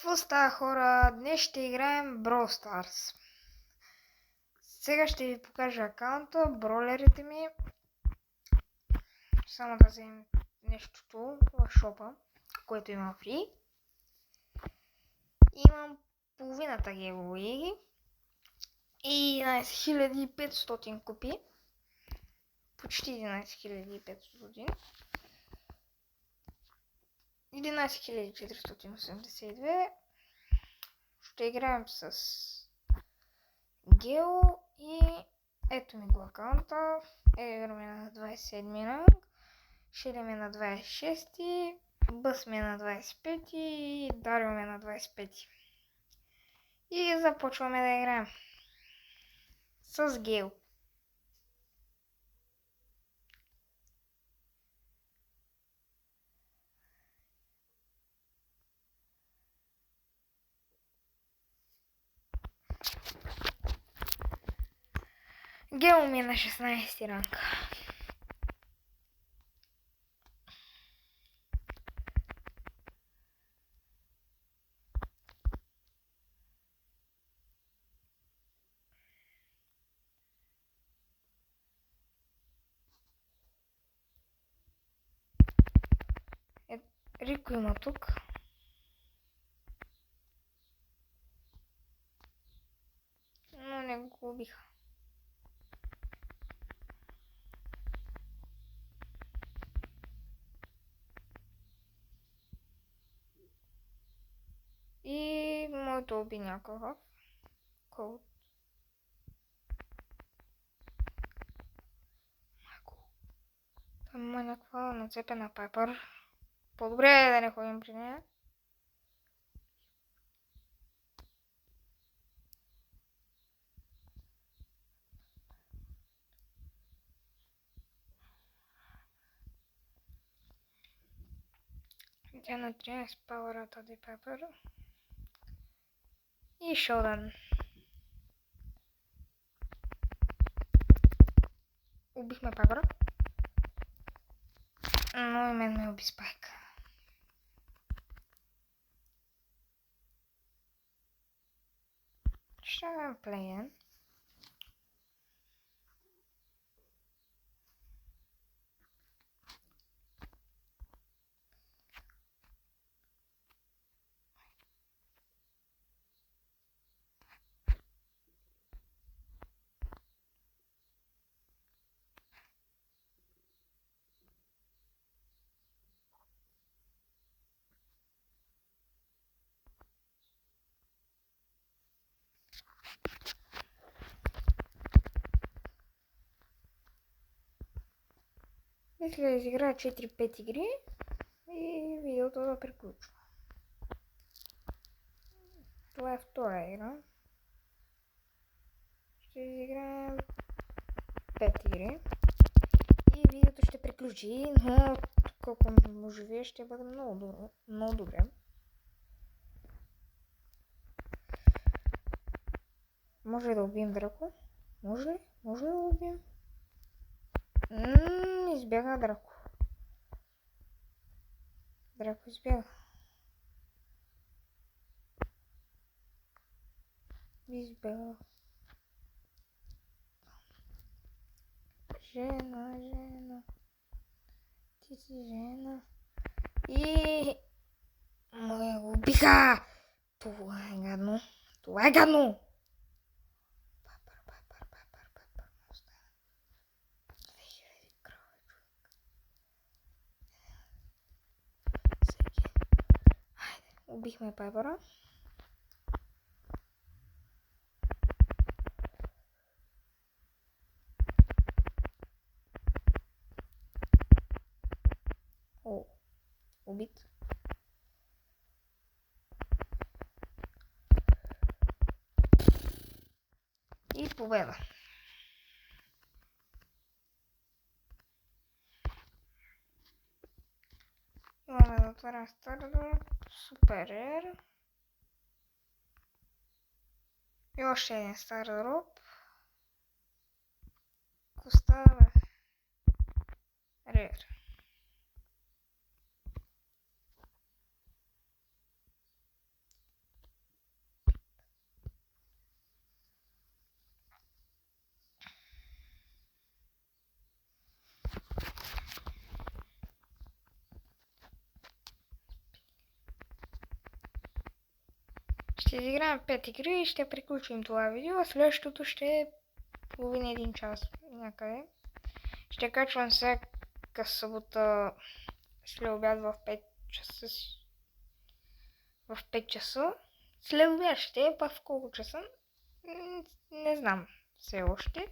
Какво става, хора? Днес ще играем Brawl Stars. Сега ще ви покажа акаунта, бролерите ми. Само да вземем нещото в шопа, което има фри. Имам половината герои и 11500 купи. Почти 11500. 11482. Ще играем с Гео и ето ми го акаунта. Едгар ми е на 27 ранг, Шели ми е на 26, Бъс ми е на 25 и Дарио ми е на 25. И започваме да играем с Гео. Гео ми е на 16 ранг. Рико има тук. Но не го убиха. И моето уби някакъв код. Там има някаква нацепена Пайпър. По-добре е да не ходим при нея. Тя на 13 пауъра тази Пайпър. И Шодан. Убихме Пайпъра. Но и мен ме уби Спайк. Ще дам плейен. Мисля да изиграя 4-5 игри и видеото да приключва. Това е втора игра. Ще изиграем 5 игри и видеото ще приключи, но колко може вие ще бъде много добре. Може да убием Драко? Може ли? Може да убием? Избяга Драко. Драко избяга. Избяга. Жена. Ти си жена. И... Ме убиха! Това е гадно. Това е гадно! Убихме Пайпъра. О, убит. И победа. Имаме да отворим Стардроп, Супер. И още един Стардроп. Остава Рер. Ще изиграем 5 игри и ще приключим това видео. Следващото ще е половина един час някъде. Ще качвам всяка събота след обяд в 5 часа. В 5 часа. След обяд ще е, в колко часа? Не знам все още.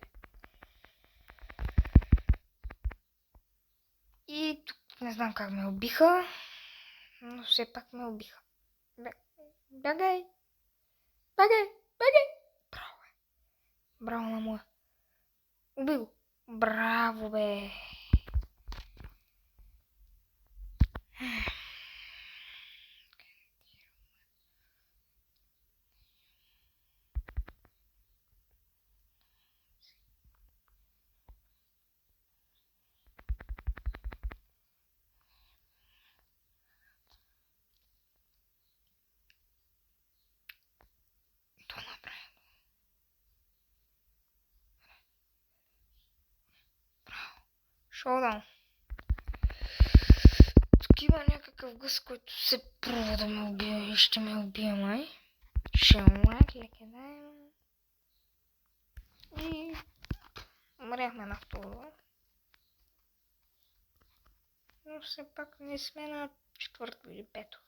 И тук не знам как ме убиха, но все пак ме убиха. Бягай! Бягай! Бягай! Браво, бе! Браво на моя. Уби го! Браво, бе! Шоудаун. Тук има някакъв гъс, който се пробва да ме убие и ще ме убие, май. Ще умрак, леке даем. И умряхме на второ. Но все пак не сме на четвърто или пето.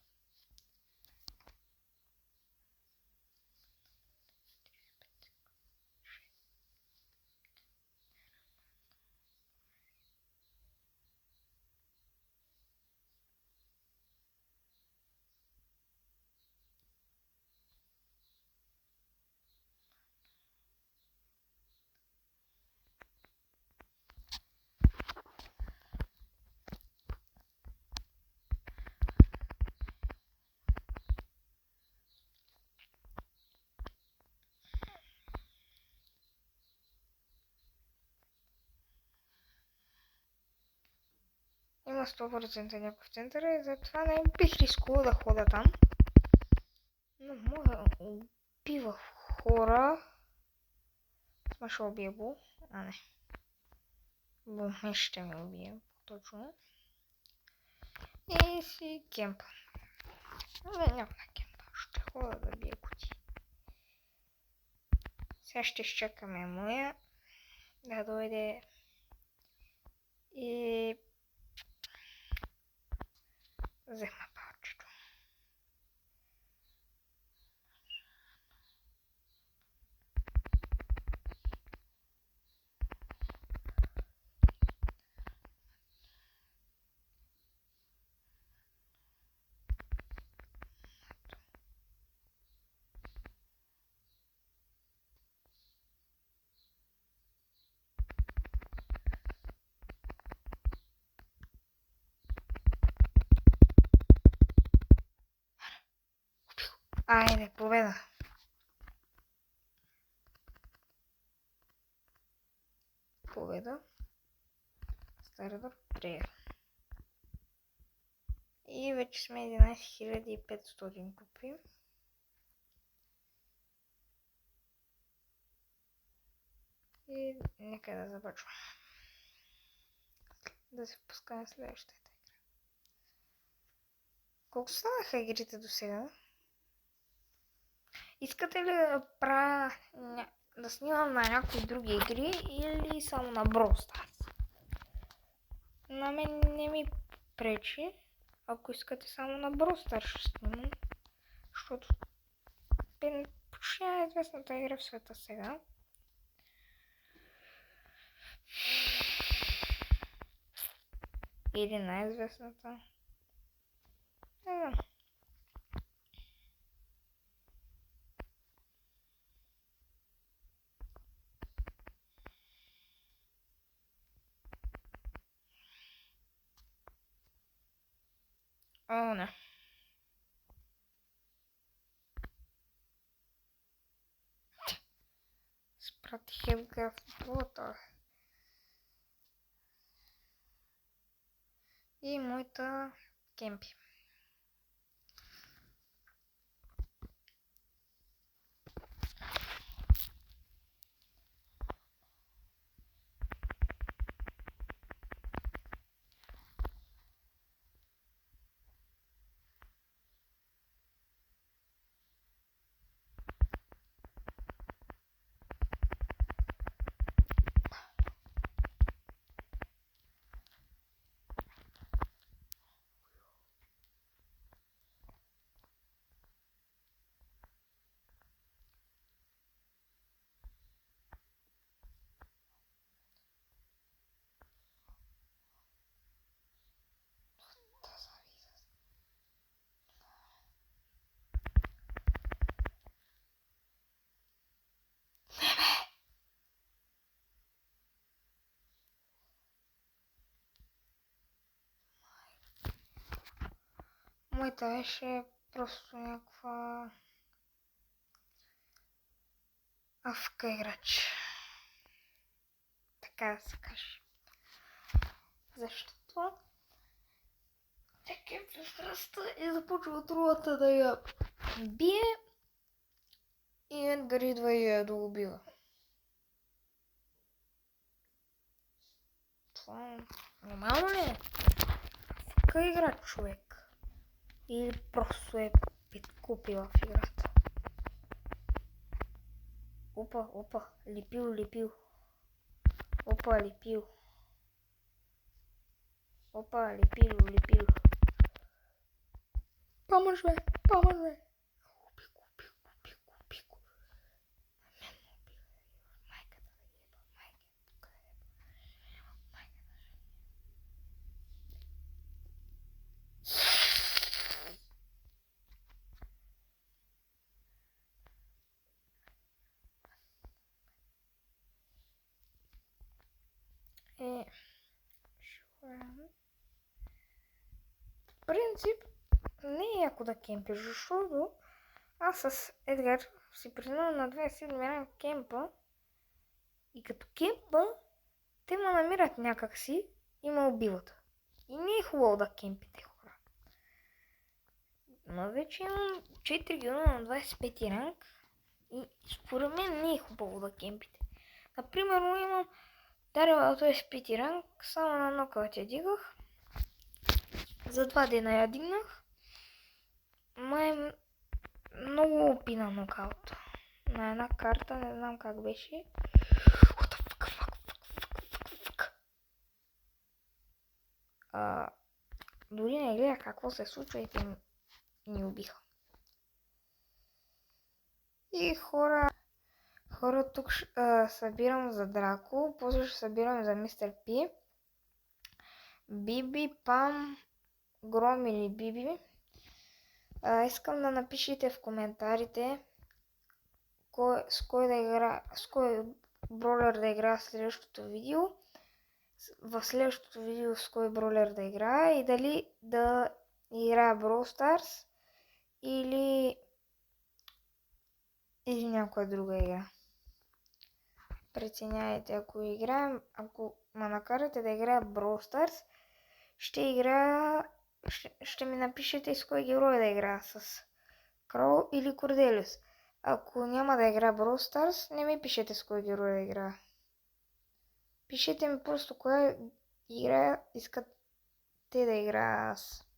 Има 100% някой в центъра и затова не бих рискувал да хода там. Но мога убива хора. Сма ще убия Бу. А не. Бу ще ме убие. Точно. И си кемпа. Не, няма на кемпа. Ще хода да бия кути. Сега ще изчакаме моя да дойде и взема палчето. Айде, победа! Победа. Старата приема. И вече сме 11500 купи. И нека да започваме. Да се впускаме следващата игра. Колко станаха игрите до сега? Искате ли да правя да снимам на някои други игри или само на Brawl Stars? На мен не ми пречи. Ако искате само на Brawl Stars ще снимам. Защото почти най-известната игра в света сега. Или най-известната. Не знам. О, не. Спратих Едгар в бота. И моята кемпи. моята беше просто някаква авка играч. Така да се каже. Защото тя кемпи в храста и започва другата да я бие и Едгар идва и я доубива. Това нормално ли е? Авка играч човек. Или просто е купила в играта. Опа, лепил. Опа, лепил. Помощ, бе. Пико. Майката да еба. В принцип, не е яко да кемпиш, защото аз с Едгар си признавам на 27 ранг кемпа и като кемпа те ме намират някакси и ме убиват. И не е хубаво да кемпите, хора. Но вече имам 4 гена на 25 ранг и според мен не е хубаво да кемпите. Например, имам Дарио на 25 ранг, само на нокаут я дигах. За 2 дена я дигнах. Май много опина нокаут. На една карта, не знам как беше. What the fuck? Дори не гледах какво се случва и те ни убиха. И хора тук събирам за Драко, после ще събирам за Мистер Пи. Биби, Пам, Гром или Биби. Искам да напишете в коментарите с кой бролер да играя в следващото видео. В следващото видео с кой бролер да играя и дали да играя Brawl Stars или някоя друга игра. Преценяйте, ако ме накарате да играя Brawl Stars, ще ми напишете с кой герой да играя, с Кроу или Корделиус. Ако няма да играя Brawl Stars, не ми пишете с кой герой да играя. Пишете ми просто коя игра искате да играя аз.